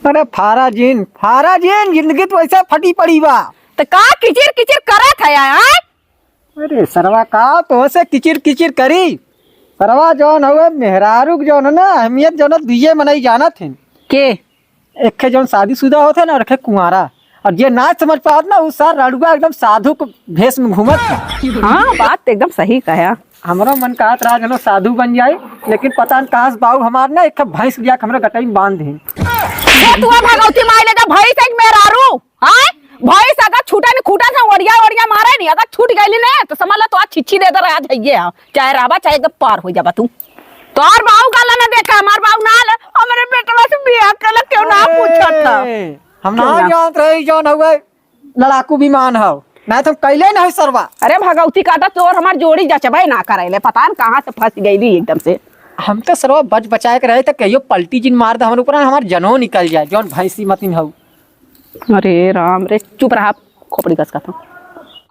अरे फारा जीन जिंदगी तो ऐसा फटी पड़ी बा। तो का किचिर किचिर करत है यार। अरे सरवा का तो से किचिर किचिर करी। सरवा जौन हुए मेहरारू जौन है ना अहमियत जौन दुइये मनाई जाना थे के एक जौन शादीशुदा होते ना और एक कुंवारा। और ये ना समझ पात ना उस सार रड़ुआ एकदम साधु को भेष में घूमत था। हाँ बात एकदम सही कहा। हमारा मन कहत रहा जनो साधु बन जाए लेकिन पता न कहाँ से बाबू हमार ना एक भैंस लिया हमरा गटाई में बांध दे। तू भगवती माई ले भैंस एक मेहरारू। हां भैंस अगर छूटा नहीं खूटा था ओड़िया मारे नहीं अगर छूट गईली ना तो समझ ला तो आज छिछी दे दे रहा जाइए चाहे राबा चाहे एकदम पार हो जाबा तू। तो और बाऊ काला ना देखा हमार बाऊ ना ले हमरे बेटवा से बियाह कल क्यों ना पूछत था। हम ना जानत रही जौन हुए लड़ाकू विमान हो ना तो कैले ना सरवा। अरे भगवती काटा तोर हमार जोड़ी जचबे ना करैले पता न कहां से फंस गईली एकदम से। हम तो सरवा बच बचाए के रहे तो कहियो पलटी जिन मार दे हमरे ऊपर हमार जनो निकल जाए जौन भैंसी मतिन हो। अरे राम रे चुप रहा खोपड़ी कस का था।